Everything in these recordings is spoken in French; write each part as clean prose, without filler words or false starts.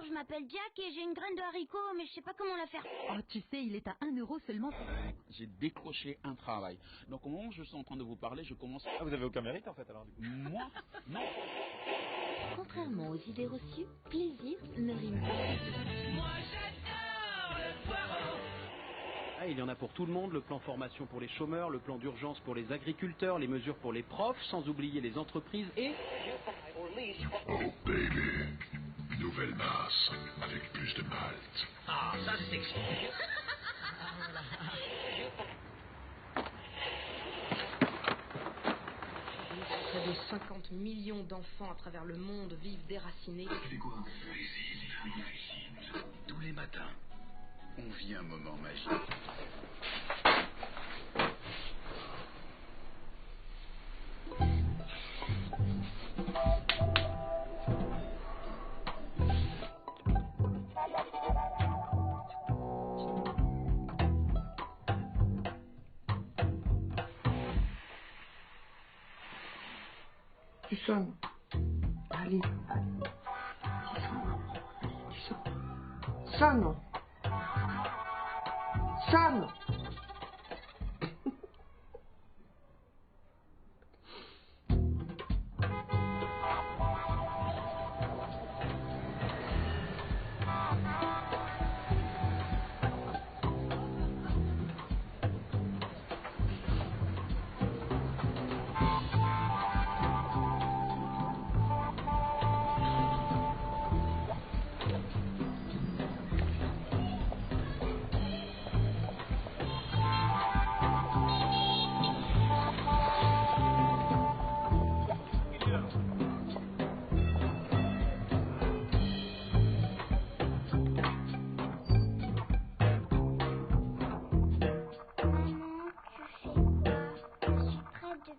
bonjour, je m'appelle Jack et j'ai une graine de haricot, mais je sais pas comment la faire. Oh, tu sais, il est à 1 euro seulement. J'ai décroché un travail. Donc au moment où je suis en train de vous parler, je commence... Ah, vous avez aucun mérite en fait alors du coup. Moi? Non. Contrairement aux idées reçues, plaisir ne rime pas. Moi j'adore le poireau. Ah, il y en a pour tout le monde, le plan formation pour les chômeurs, le plan d'urgence pour les agriculteurs, les mesures pour les profs, sans oublier les entreprises et... Oh baby, nouvelle masse avec plus de malt. Ah, ça c'est sexy. Près de 50 millions d'enfants à travers le monde vivent déracinés. Tu fais quoi? Cuisine. Tous les matins, on vit un moment magique. Tu sonnes. Allez, allez. Tu sonnes. Sonne.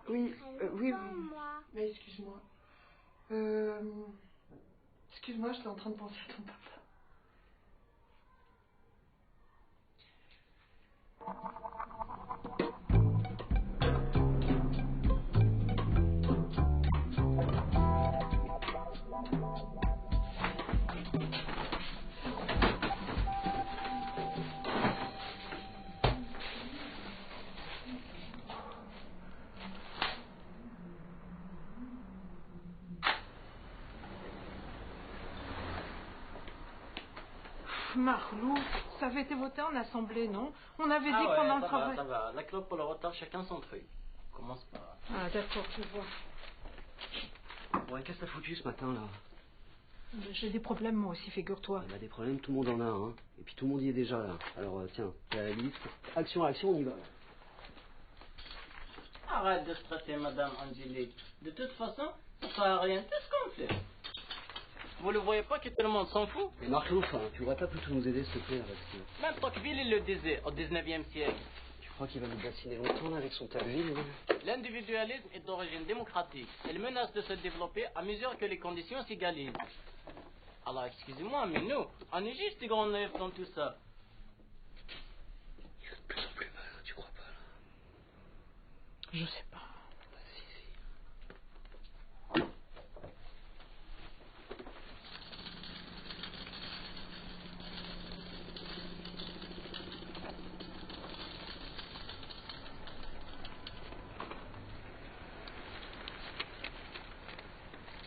Oui, oui, mais excuse-moi. Excuse-moi, j'étais en train de penser à ton papa. Marlou, ça avait été voté en assemblée, non? On avait dit que pendant le travail... ça va. La clope pour le retard, chacun son truc. Commence pas. Ah d'accord, je vois. Ouais, qu'est-ce que t'as foutu ce matin, là? J'ai des problèmes moi aussi, figure-toi. Des problèmes, tout le monde en a, hein. Et puis tout le monde y est déjà, là. Alors, tiens, t'as la liste. Action, on y va. Arrête de stresser, madame Angélique. De toute façon, ça sert à rien. Tout ce qu'on fait. Vous le voyez pas que tout le monde s'en fout? Mais Marlouf, tu voudrais pas plutôt nous aider, s'il te plaît, avec ça? Même Tocqueville, il le disait, au 19e siècle. Tu crois qu'il va nous bassiner longtemps, là, avec son Tocqueville? L'individualisme est d'origine démocratique. Il menace de se développer à mesure que les conditions s'égalisent. Alors, excusez-moi, mais nous, on est juste des grands naïfs dans tout ça. Il fait de plus en plus mal, tu crois pas, là? Je sais pas. Si.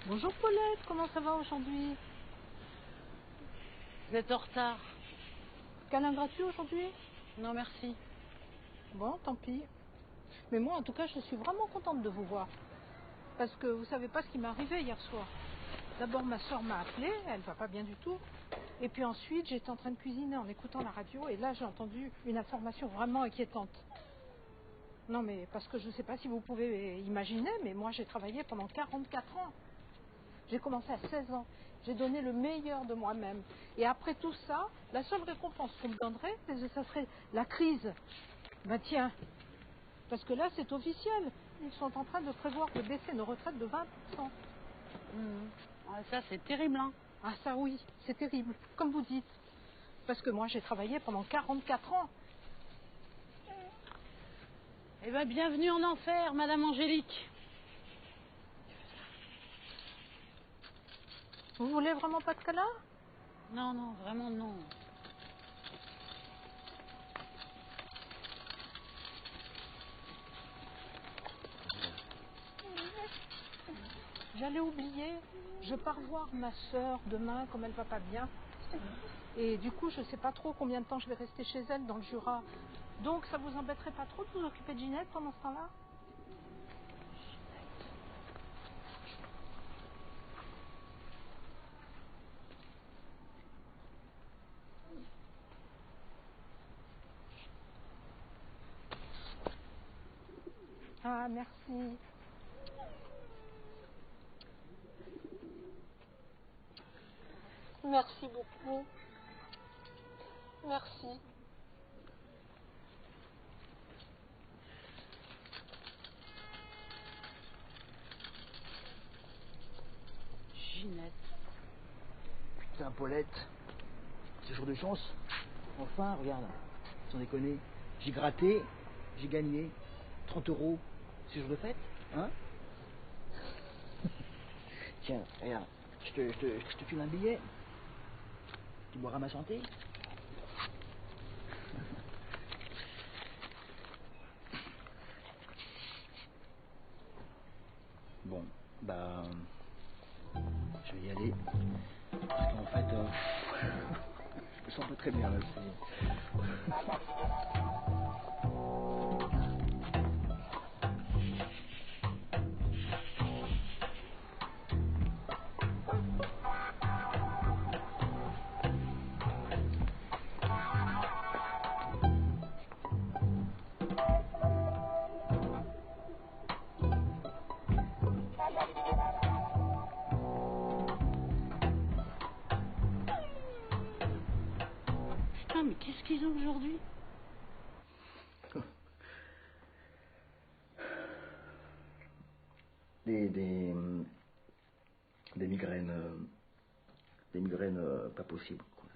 Bonjour Paulette, comment ça va aujourd'hui? Vous êtes en retard. Câlin gratuit aujourd'hui? Non, merci. Bon, tant pis. Mais moi, en tout cas, je suis vraiment contente de vous voir. Parce que vous savez pas ce qui m'est arrivé hier soir. D'abord, ma soeur m'a appelée, elle va pas bien du tout. Et puis ensuite, j'étais en train de cuisiner en écoutant la radio et là, j'ai entendu une information vraiment inquiétante. Non, mais parce que je sais pas si vous pouvez imaginer, mais moi, j'ai travaillé pendant 44 ans. J'ai commencé à 16 ans. J'ai donné le meilleur de moi-même. Et après tout ça, la seule récompense qu'on me donnerait, ça serait la crise. Ben tiens, parce que là, c'est officiel. Ils sont en train de prévoir de baisser nos retraites de 20%. Ça, c'est terrible, hein? Ah ça oui, c'est terrible, comme vous dites. Parce que moi, j'ai travaillé pendant 44 ans. Eh bien, bienvenue en enfer, Madame Angélique. Vous voulez vraiment pas de câlin? Non, non, vraiment non. J'allais oublier, je pars voir ma sœur demain, comme elle va pas bien. Et du coup, je sais pas trop combien de temps je vais rester chez elle dans le Jura. Donc, ça vous embêterait pas trop de vous occuper de Ginette pendant ce temps-là? Ah, merci. Merci beaucoup. Merci. Ginette. Putain, Paulette. C'est jour de chance. Enfin, regarde. Sans déconner. J'ai gratté, j'ai gagné. 30 €. C'est jour de fête, hein? Tiens, regarde. Je te file un billet. Tu boiras ma santé. Bon, bah... je vais y aller. Parce qu'en fait... je me sens pas très bien, là. Putain, mais qu'est-ce qu'ils ont aujourd'hui? Des migraines... des migraines pas possibles, quoi.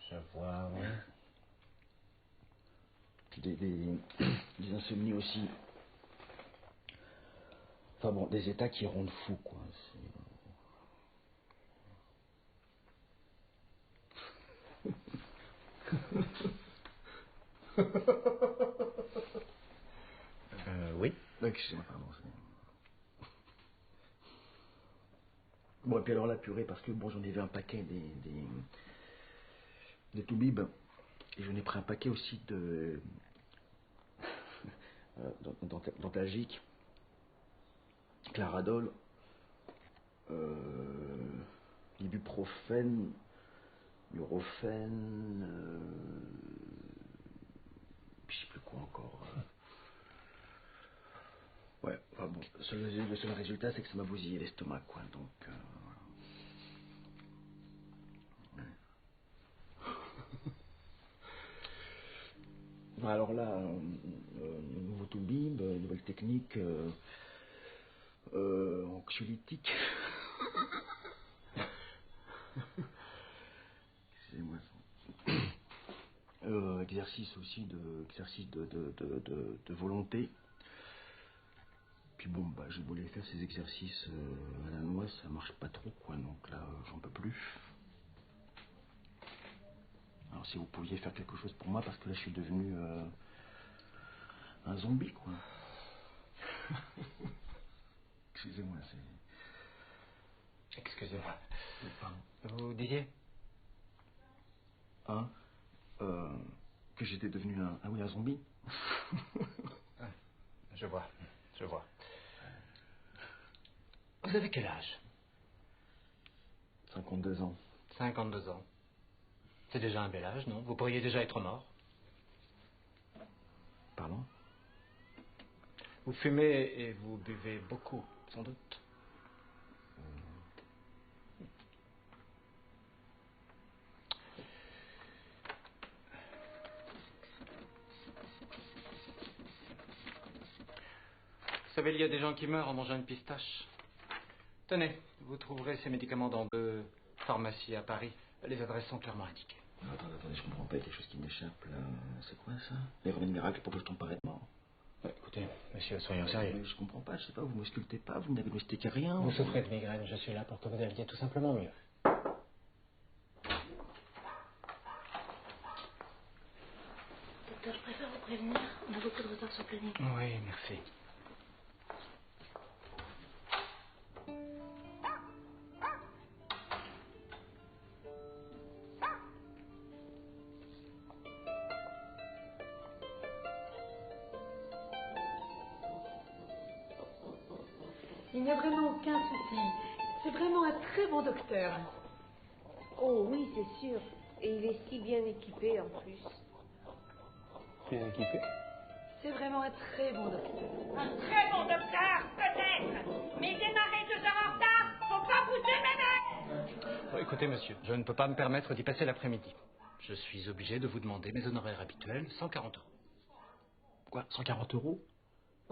Je vois, oui. Puis des insomnies aussi. Enfin bon, des états qui rendent fou, quoi. Oui. Excusez-moi, pardon. Bon, et puis alors la purée, parce que bon, j'en ai vu un paquet des Toubib, et j'en ai pris un paquet aussi de d'Antalgique, Claradol, ibuprofène, Nurofen, je sais plus quoi encore. Ouais, enfin bon, le seul résultat, c'est que ça m'a bousillé l'estomac, quoi, donc... Alors là, nouveau Toubib, nouvelle technique, anxiolytique. Excusez-moi. Exercice aussi de volonté. Puis bon, bah, j'ai voulu faire ces exercices à la noix, ça marche pas trop, quoi, donc là, j'en peux plus. Alors si vous pouviez faire quelque chose pour moi, parce que là, je suis devenu un zombie, quoi. Excusez-moi, c'est... Excusez-moi. Pardon. Vous disiez? Hein? Que j'étais devenu un zombie. Je vois, je vois. Vous avez quel âge? 52 ans. 52 ans. C'est déjà un bel âge, non? Vous pourriez déjà être mort. Pardon? Vous fumez et vous buvez beaucoup, sans doute. Vous savez, il y a des gens qui meurent en mangeant une pistache. Tenez, vous trouverez ces médicaments dans 2 pharmacies à Paris. Les adresses sont clairement indiquées. Attendez, je comprends pas, il y a quelque chose qui m'échappe, là. C'est quoi, ça? Les remèdes miracles pour que je tombe pas de mort. Écoutez, monsieur, soyons sérieux. Mais je comprends pas, je sais pas, vous m'auscultez pas, vous n'avez diagnostiqué rien. Vous souffrez de migraine, je suis là pour que vous alliez tout simplement mieux. Docteur, je préfère vous prévenir, on a beaucoup de retard sur le planning. Oui, merci. Il n'y a vraiment aucun souci. C'est vraiment un très bon docteur. Oh oui, c'est sûr. Et il est si bien équipé en plus. Bien équipé. C'est vraiment un très bon docteur. Un très bon docteur, peut-être. Mais démarrer 2 heures en retard, faut pas pousser ménage. Écoutez, monsieur, je ne peux pas me permettre d'y passer l'après-midi. Je suis obligé de vous demander mes honoraires habituels, 140 €. Quoi, 140 €?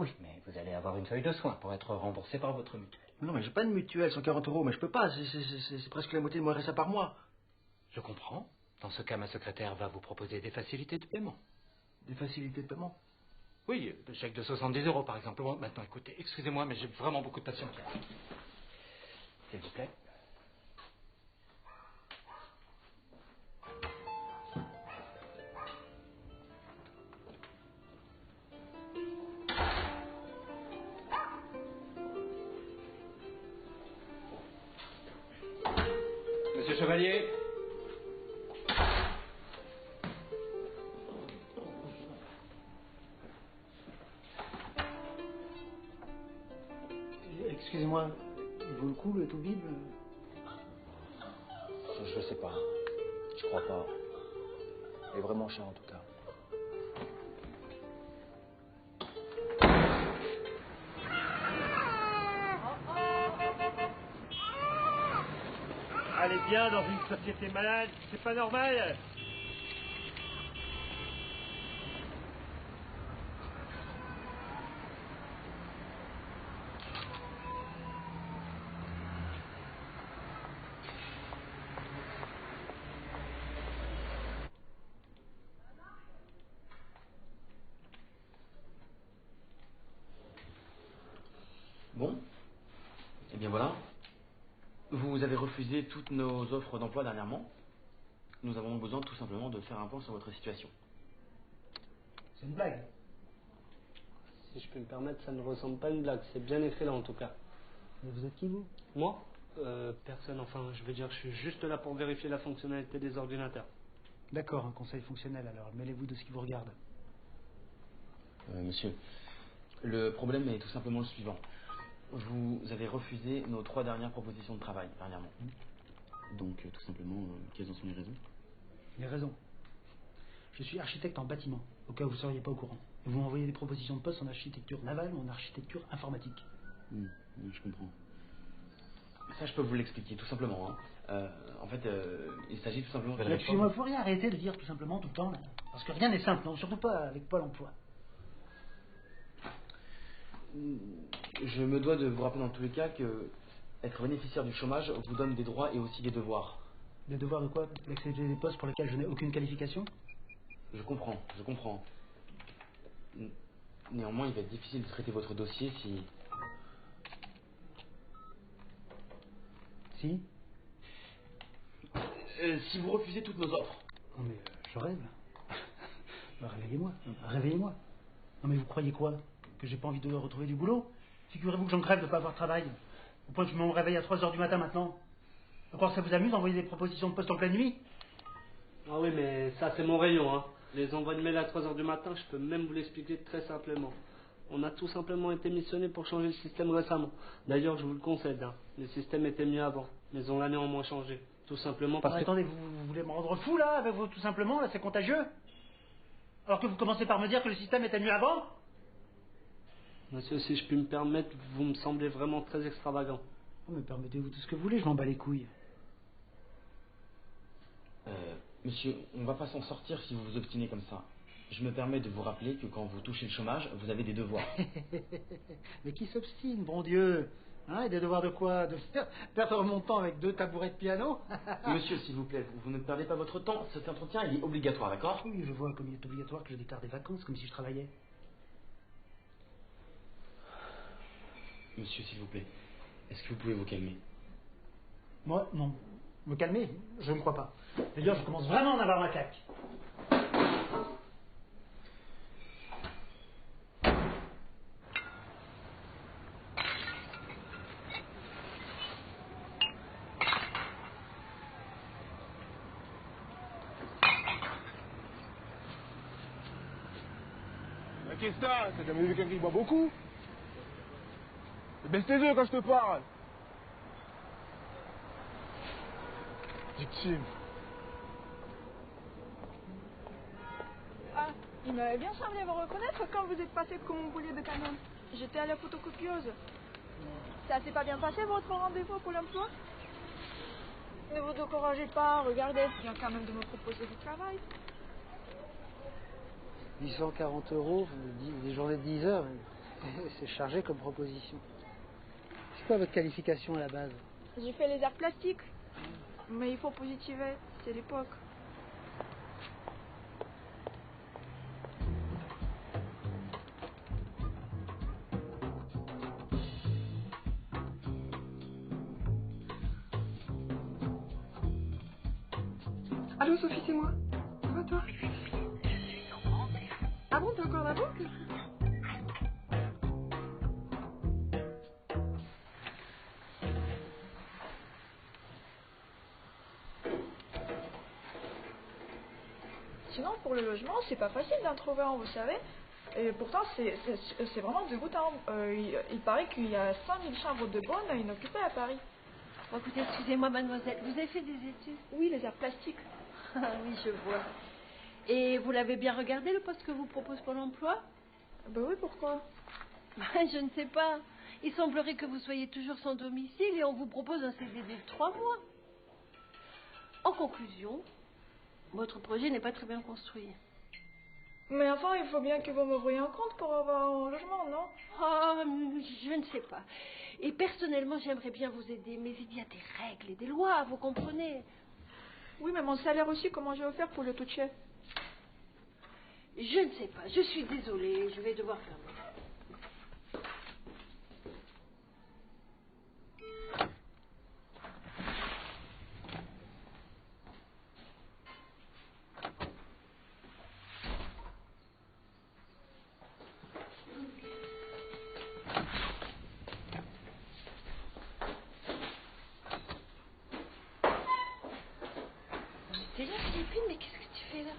Oui, mais vous allez avoir une feuille de soins pour être remboursé par votre mutuelle. Non, mais j'ai pas de mutuelle, 140 €, mais je peux pas, c'est presque la moitié de mon RSA par mois. Je comprends. Dans ce cas, ma secrétaire va vous proposer des facilités de paiement. Des facilités de paiement? Oui, le chèque de 70 € par exemple. Bon, maintenant, écoutez, excusez-moi, mais j'ai vraiment beaucoup de patients qui arrivent. S'il vous plaît. Monsieur Chevalier. Excusez-moi, il vaut le coup le tout bible? Je sais pas. Je crois pas. Il est vraiment cher en tout cas. Allez bien dans une société malade, c'est pas normal. Bon, et bien voilà. Vous avez refusé toutes nos offres d'emploi dernièrement. Nous avons besoin tout simplement de faire un point sur votre situation. C'est une blague. Si je peux me permettre, ça ne ressemble pas à une blague. C'est bien écrit là en tout cas. Mais vous êtes qui vous? Moi personne, enfin je veux dire, je suis juste là pour vérifier la fonctionnalité des ordinateurs. D'accord, un conseil fonctionnel alors. Mêlez-vous de ce qui vous regarde. Monsieur, le problème est tout simplement le suivant. Vous avez refusé nos 3 dernières propositions de travail dernièrement. Donc tout simplement, quelles en sont les raisons? Les raisons. Je suis architecte en bâtiment, au cas où vous ne seriez pas au courant. Et vous m'envoyez des propositions de poste en architecture navale ou en architecture informatique. Je comprends. Ça, je peux vous l'expliquer, tout simplement. En fait, il s'agit tout simplement de la Excusez-moi, il ne faut rien arrêter de dire tout simplement tout le temps. Là. Parce que rien n'est simple, non, surtout pas avec Pôle emploi. Je me dois de vous rappeler dans tous les cas que être bénéficiaire du chômage vous donne des droits et aussi des devoirs. Des devoirs de quoi? D'accéder à des postes pour lesquels je n'ai aucune qualification? Je comprends. Néanmoins, il va être difficile de traiter votre dossier si... Si si vous refusez toutes nos offres. Non mais je rêve. Réveillez-moi, réveillez-moi. Non mais vous croyez quoi? Que j'ai pas envie de retrouver du boulot? Figurez-vous que j'en crève de pas avoir de travail. Au point que je me réveille à 3 h du matin maintenant. Encore ça vous amuse d'envoyer des propositions de poste en pleine nuit? Ah oui, mais ça c'est mon rayon, hein. Les envois de mail à 3 h du matin, je peux même vous l'expliquer très simplement. On a tout simplement été missionné pour changer le système récemment. D'ailleurs, je vous le concède, hein. Le système était mieux avant, mais on l'a néanmoins changé. Tout simplement parce que... Attendez, vous voulez me rendre fou là, avec vous tout simplement, là c'est contagieux? Alors que vous commencez par me dire que le système était mieux avant? Monsieur, si je puis me permettre, vous me semblez vraiment très extravagant. Oh, mais permettez-vous tout ce que vous voulez, je m'en bats les couilles. Monsieur, on va pas s'en sortir si vous vous obstinez comme ça. Je me permets de vous rappeler que quand vous touchez le chômage, vous avez des devoirs. Mais qui s'obstine, bon Dieu? Hein, et des devoirs de quoi? De perdre mon temps avec 2 tabourets de piano? Monsieur, s'il vous plaît, vous ne perdez pas votre temps. Cet entretien, il est obligatoire, d'accord? Oui, je vois comme il est obligatoire que je déclare des vacances, comme si je travaillais. Monsieur, s'il vous plaît, est-ce que vous pouvez vous calmer? Moi, non. Me calmer, je ne crois pas. D'ailleurs, je commence vraiment à en avoir la claque. Qu'est-ce que t'as jamais vu quelqu'un qui boit beaucoup? Baisse tes yeux quand je te parle. Victime. Ah, il m'avait bien semblé vous reconnaître quand vous êtes passé comme mon boulier de canon. J'étais à la photocopieuse. Ça s'est pas bien passé votre rendez-vous pour l'emploi? Ne vous découragez pas, regardez, je viens quand même de me proposer du travail. 840 €, des journées de 10 heures, c'est chargé comme proposition. C'est quoi votre qualification à la base? J'ai fait les arts plastiques. Mais il faut positiver, c'est l'époque. Allô Sophie, c'est moi. Ça va toi? Ah bon, t'es encore là-bas? Sinon, pour le logement, c'est pas facile d'en trouver un, vous savez. Et pourtant, c'est vraiment dégoûtant. Il paraît qu'il y a 100 000 chambres de bonne à inoccuper à Paris. Bon, écoutez, excusez-moi, mademoiselle, vous avez fait des études? Oui, les arts plastiques. Ah oui, je vois. Et vous l'avez bien regardé, le poste que vous propose Pôle emploi? Ben oui, pourquoi? Je ne sais pas. Il semblerait que vous soyez toujours sans domicile et on vous propose un CDD de 3 mois. En conclusion, votre projet n'est pas très bien construit. Mais enfin, il faut bien que vous me voyiez en compte pour avoir un logement, non? Oh, je ne sais pas. Et personnellement, j'aimerais bien vous aider, mais il y a des règles et des lois, vous comprenez? Oui, mais mon salaire aussi, comment je vais faire pour le toucher? Je ne sais pas, je suis désolée, je vais devoir fermer. T'es là, Philippine, mais qu'est-ce que tu fais là?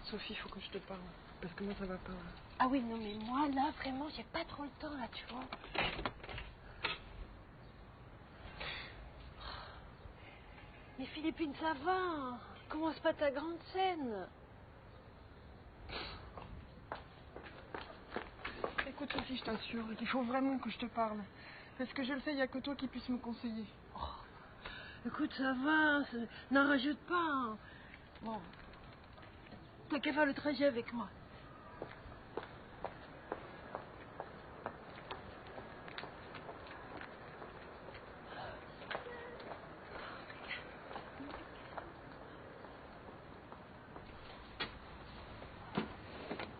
Sophie, il faut que je te parle. Parce que moi, ça va pas. Ah oui, non, mais moi, là, vraiment, j'ai pas trop le temps, là, tu vois. Mais Philippine, ça va. Commence pas ta grande scène. Écoute, Sophie, je t'assure, il faut vraiment que je te parle. Parce que je le sais, il n'y a que toi qui puisse me conseiller. Écoute, ça va, n'en rajoute pas. Hein. Bon, t'as qu'à faire le trajet avec moi.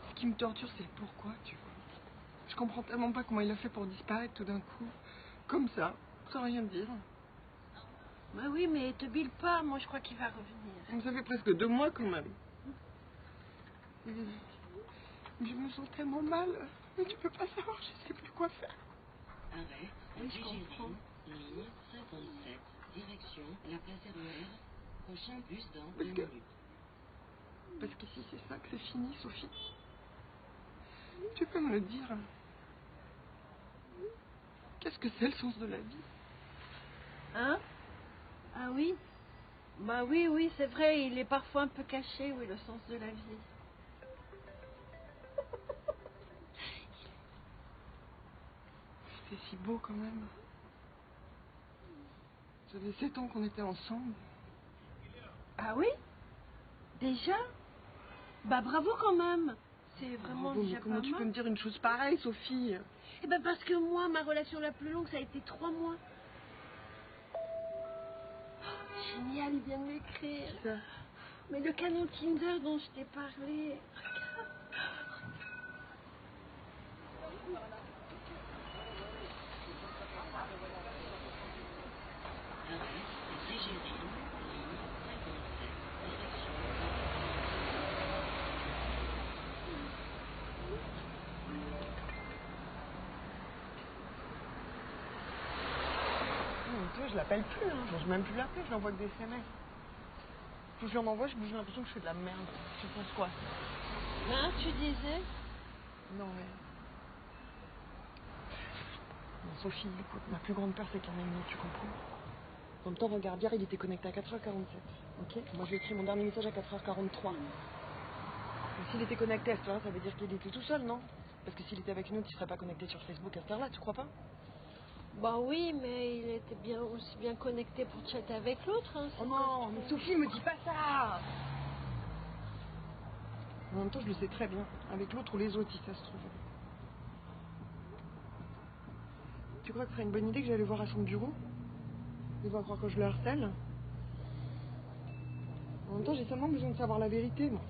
Ce qui me torture, c'est le pourquoi, tu vois. Je comprends tellement pas comment il a fait pour disparaître tout d'un coup. Comme ça, sans rien dire. Bah oui, mais te bile pas, moi je crois qu'il va revenir. Ça fait presque 2 mois quand même. Je me sens tellement mal. Mais tu peux pas savoir, je sais plus quoi faire. Arrêt, Oui, je comprends. ligne 57, direction la place RER, prochain bus dans Parce 2 que- minutes. Parce qu'ici, c'est ça que c'est fini, Sophie. Tu peux me le dire. Qu'est-ce que c'est le sens de la vie? Hein? Ah oui? Bah oui, oui, c'est vrai, il est parfois un peu caché, oui, le sens de la vie. C'était si beau quand même. Ça faisait 7 ans qu'on était ensemble. Ah oui? Déjà? Bah bravo quand même. C'est vraiment Bravo, mais déjà comment pas tu mal. peux me dire une chose pareille, Sophie? Eh ben parce que moi, ma relation la plus longue, ça a été 3 mois. Oh, génial, il vient de m'écrire. Qui ça? Mais le canon Kinder dont je t'ai parlé. Regarde. tu vois, je l'appelle plus, hein. J'ose même plus l'appeler, je lui envoie que des SMS. Faut que je lui en envoie, j'ai l'impression que je fais de la merde. Tu penses quoi? Hein, tu disais? Non, mais... Non, Sophie, écoute, ma plus grande peur, c'est qu'il y en ait une autre, tu comprends? En même temps, regarde, hier, il était connecté à 4h47, ok? Moi, je lui ai écrit mon dernier message à 4h43. Et s'il était connecté à cette heure-là, ça veut dire qu'il était tout seul, non? Parce que s'il était avec une autre, il serait pas connecté sur Facebook à cette heure-là, tu crois pas? Bah oui, mais il était bien aussi bien connecté pour chatter avec l'autre. Hein, oh non, mais Sophie, me dis pas ça! En même temps, je le sais très bien, avec l'autre ou les autres, si ça se trouve. Tu crois que ce serait une bonne idée que j'aille le voir à son bureau? Il va croire que je le harcèle. En même temps, j'ai seulement besoin de savoir la vérité, moi.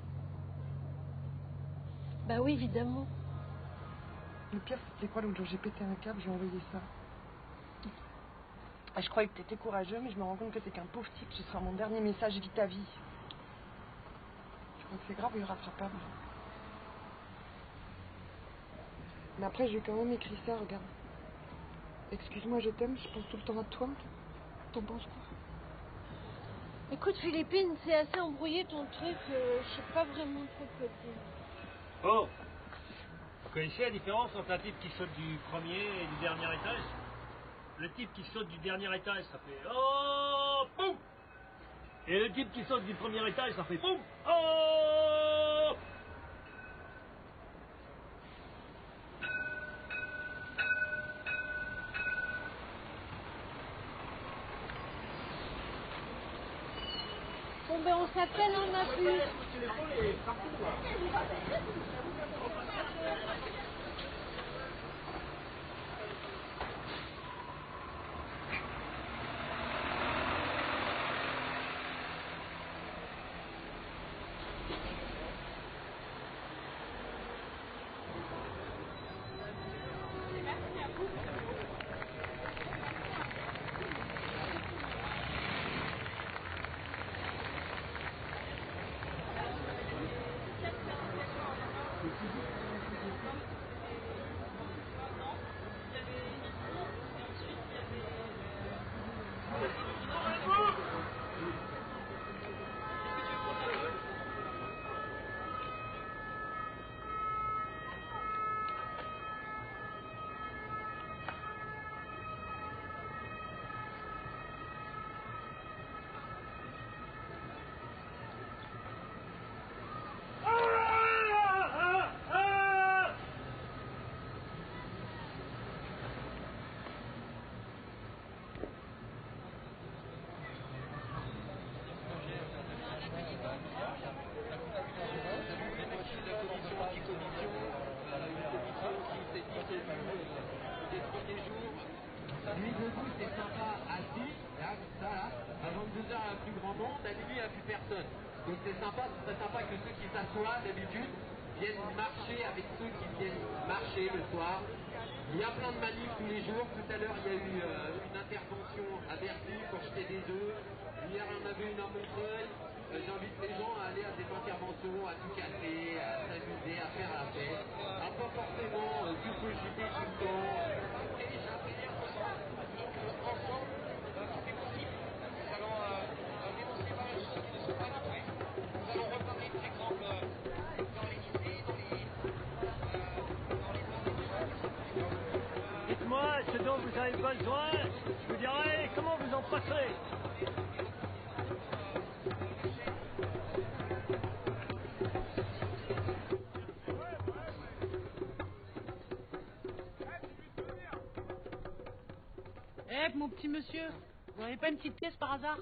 Bah oui, évidemment. Le pire, c'est quoi, l'autre jour, j'ai pété un câble, j'ai envoyé ça. Ah, je croyais que t'étais courageux, mais je me rends compte que t'es qu'un pauvre type. Ce sera mon dernier message, vis ta vie. Je crois que c'est grave ou irrattrapable. Mais après, j'ai quand même écrit ça, regarde. Excuse-moi, je t'aime, je pense tout le temps à toi. T'en penses quoi? Écoute, Philippine, c'est assez embrouillé ton truc, je sais pas vraiment trop quoi dire. Oh! Vous connaissez la différence entre un type qui saute du premier et du dernier étage? Le type qui saute du dernier étage, ça fait oh, boum! Et le type qui saute du premier étage, ça fait boum! Oh! Bon ben on s'appelle, on a plus. Lui debout, c'est sympa, assis, là, comme ça, là. À 22h, il y a plus grand monde, à minuit, il n'y a plus personne. Donc c'est sympa, ce serait sympa que ceux qui s'assoient d'habitude viennent marcher avec ceux qui viennent marcher le soir. Il y a plein de manifs tous les jours. Tout à l'heure, il y a eu une intervention à Bercy pour jeter des œufs. Hier, on avait une à Montreuil. J'invite les gens à aller à cette intervention, à tout casser, à s'amuser, à faire la fête. À pas forcément tout cogiter tout le temps. Et j'aimerais dire que ensemble, tout est possible. Nous allons dénoncer pas mal de choses qui ne sont pas notrées. Nous allons reparler, par exemple, dans les lycées, dans les Dites-moi ce dont vous avez besoin, je vous dirai comment vous en passerez. Eh, mon petit monsieur, vous n'avez pas une petite pièce par hasard?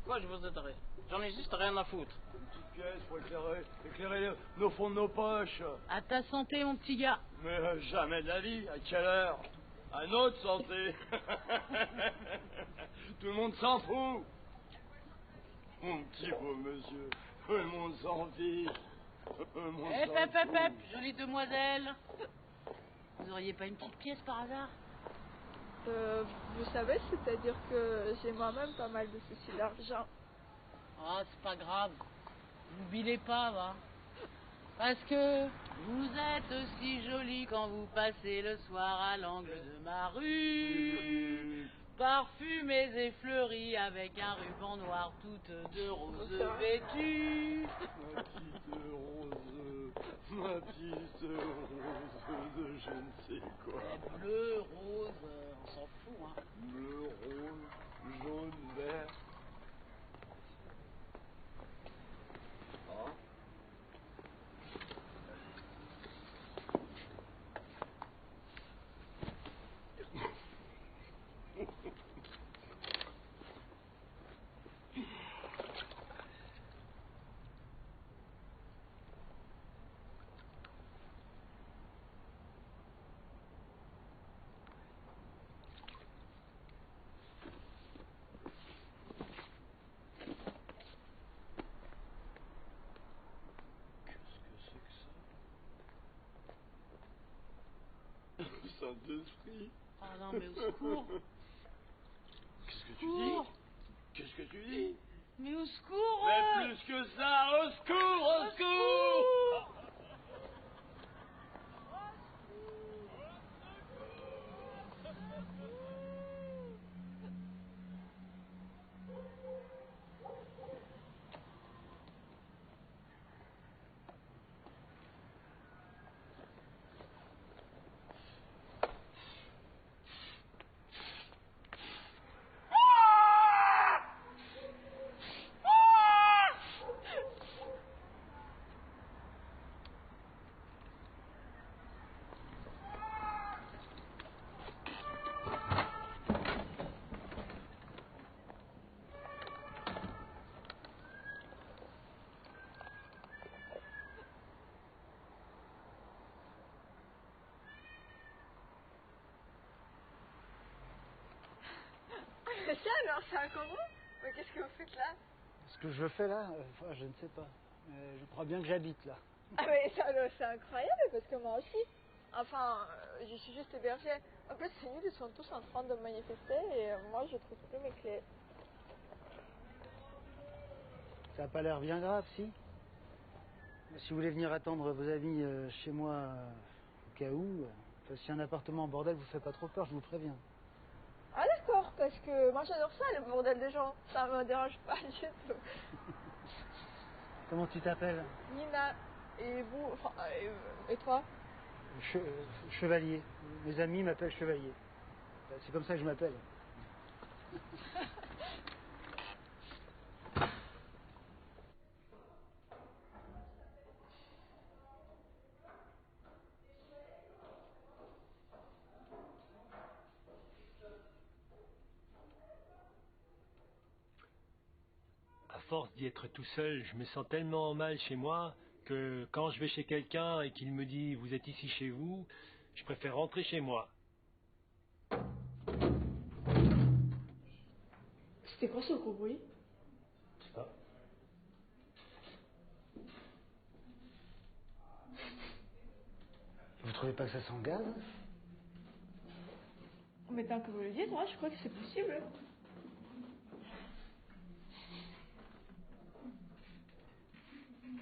Quoi, je vous aiderai? J'en ai juste rien à foutre. Une petite pièce pour éclairer nos fonds de nos poches. À ta santé, mon petit gars. Mais jamais de la vie. À quelle heure? À notre santé. Tout le monde s'en fout. Mon petit beau monsieur. Tout le monde s'en fiche. Hep, jolie demoiselle. Vous auriez pas une petite pièce par hasard? Vous savez, c'est-à-dire que j'ai moi-même pas mal de soucis d'argent. Ah, c'est pas grave. N'oubliez pas, va. Parce que vous êtes si jolie quand vous passez le soir à l'angle de ma rue. parfumées et fleuries, avec un ruban noir, toutes de rose vêtues. Ma petite rose, ma petite rose de je ne sais quoi. Bleu, rose, on s'en fout, hein. Bleu, rose, jaune, vert. Ah. Saint-Esprit. Ah non, mais au secours. Qu'est-ce que tu dis? Qu'est-ce que tu dis? Mais au secours. Mais plus que ça, au secours, au secours. Mais ça alors, c'est un corbeau? Mais qu'est-ce que vous faites là? Ce que je fais là, je ne sais pas. Je crois bien que j'habite là. Ah mais ça alors, c'est incroyable parce que moi aussi. Enfin, je suis juste hébergée. En plus, c'est nul, ils sont tous en train de manifester et moi je trouve plus mes clés. Ça n'a pas l'air bien grave, si? Si vous voulez venir attendre vos amis chez moi, au cas où, si un appartement en bordel vous fait pas trop peur, je vous préviens. Ah d'accord, parce que moi j'adore ça, le bordel des gens. Ça me dérange pas du tout. Comment tu t'appelles? Nina, et vous, enfin, et toi? Chevalier. Mes amis m'appellent Chevalier. C'est comme ça que je m'appelle. À force d'y être tout seul, je me sens tellement mal chez moi que quand je vais chez quelqu'un et qu'il me dit vous êtes ici chez vous, je préfère rentrer chez moi. C'était quoi ce gros bruit? Je sais pas. Vous trouvez pas que ça sent gaz? Mais tant que vous le dites, moi je crois que c'est possible.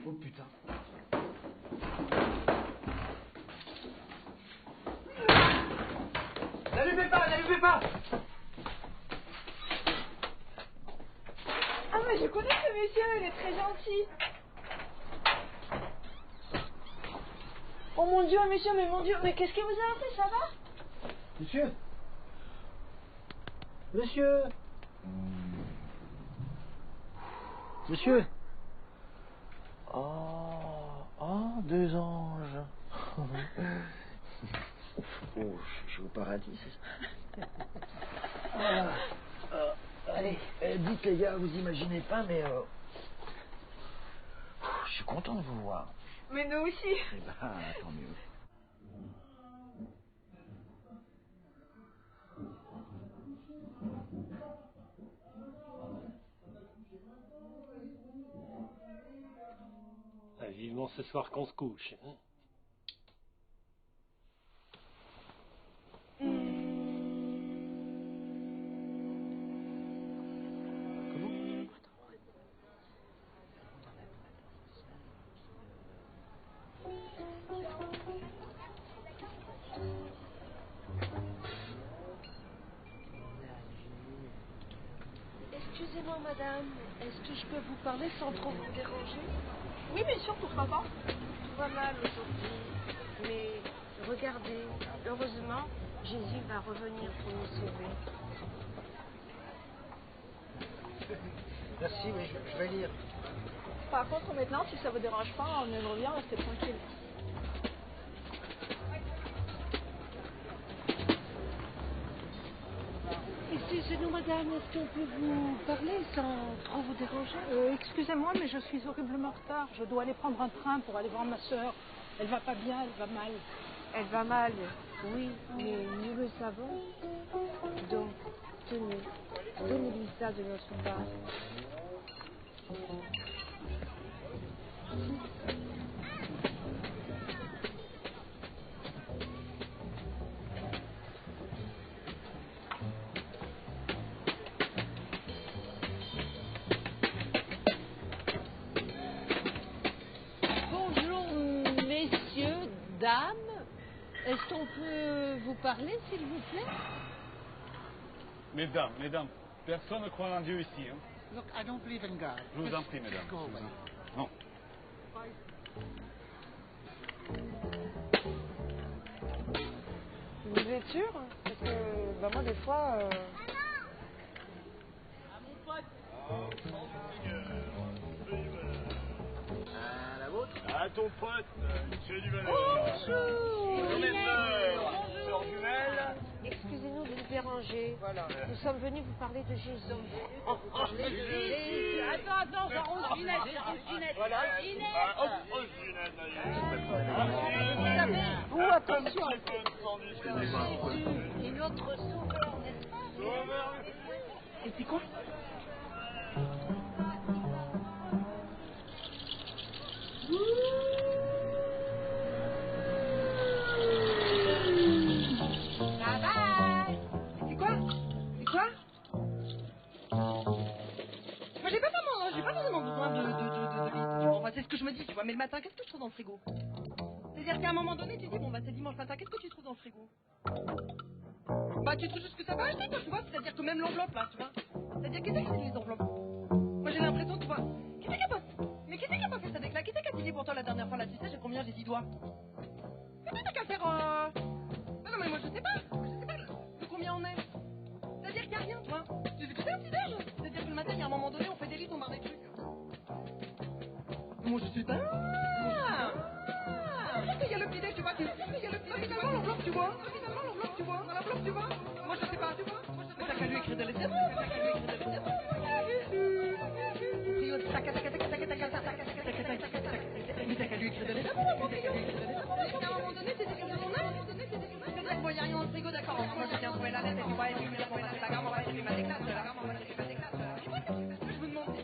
Oh putain. N'allumez pas, n'allumez pas! Ah mais je connais ce monsieur, il est très gentil. Oh mon Dieu, monsieur, mais mon Dieu, mais qu'est-ce que vous avez fait, ça va? Monsieur? Monsieur? Monsieur? Oh, deux anges. Oh, je suis au paradis, c'est ça. Allez, dites les gars, vous imaginez pas, mais je suis content de vous voir. Mais nous aussi. Eh ben, tant mieux. Ah, vivement ce soir qu'on se couche. Hein. Excusez-moi, madame, est-ce que je peux vous parler sans trop vous déranger? Oui, bien sûr, pourquoi pas. Tout va mal aujourd'hui, mais regardez, heureusement, Jésus va revenir pour nous sauver. Merci, oui, je vais lire. Par contre, maintenant, si ça vous dérange pas, on aimerait bien rester tranquille. Excusez-nous, madame, est-ce qu'on peut vous parler sans trop vous déranger? Excusez-moi, mais je suis horriblement en retard. Je dois aller prendre un train pour aller voir ma sœur. Elle va pas bien, elle va mal. Elle va mal, oui, mais nous le savons. Donc, tenez, donnez-lui ça de notre part. Bonjour, messieurs, dames. Est-ce qu'on peut vous parler, s'il vous plaît? Mesdames, personne ne croit en Dieu ici. Hein? Look, I don't believe in God. Je vous en prie, mesdames. Go away. Non. Vous êtes sûr? Parce que bah, moi, des fois... À la vôtre? À ton pote, tu as du valeur. Bonjour. Sœur jumelle. Excusez-nous de vous déranger. Voilà. Nous sommes venus vous parler de Jésus. Jésus. Attends, j'arrose Ginette. Voilà. Vous, attention. Jésus est notre sauveur, n'est-ce pas? Et puis quoi? C'est quoi? Moi, j'ai pas forcément besoin de liste, tu vois. Enfin, c'est ce que je me dis, tu vois. Mais le matin, qu'est-ce que je trouve dans le frigo? C'est-à-dire qu'à un moment donné, tu dis, bon, bah, c'est dimanche matin, qu'est-ce que tu trouves dans le frigo? Bah, tu trouves juste ce que ça va acheter, toi, tu vois. C'est-à-dire que même l'enveloppe, là, tu vois. C'est-à-dire, qu'est-ce que c'est les enveloppes? Moi, j'ai l'impression, tu vois. Qu'est-ce qui a pas fait ça avec là? Qu'est-ce qui a signé pour toi la dernière fois, là? Tu sais, j'ai combien? J'ai 10 doigts. Qu'est-ce qu'à faire, non, mais moi, je sais pas de combien on est. C'est-à-dire qu'il n'y a rien, tu vois. C'est que c'est un petit déj. C'est-à-dire que le matin, il y a un moment donné, on fait des listes, on barre des trucs. Moi, je sais pas. Il y a le petit déj, tu vois. Finalement, l'enveloppe, tu vois. Dans l'enveloppe, tu vois. Moi, je sais pas. Mais t'as qu'à lui écrire des lettres. Mais t'as qu'à lui écrire des lettres. À un moment donné, c'est écrit dans ton âme. Bon, il n'y a rien dans le frigo, d'accord. Moi, je viens trouver la lettre et tu vois, et puis, mais là, bon, bah, c'est pas grave, on va écrire ma déclasse. Je me demande.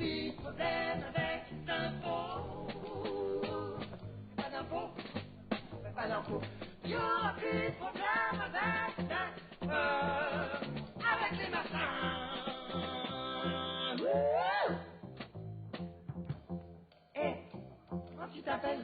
plus de problème avec les impôts. Pas d'impôts? Pas d'impôts. Il y aura plus de problème avec les machins. Comment tu t'appelles?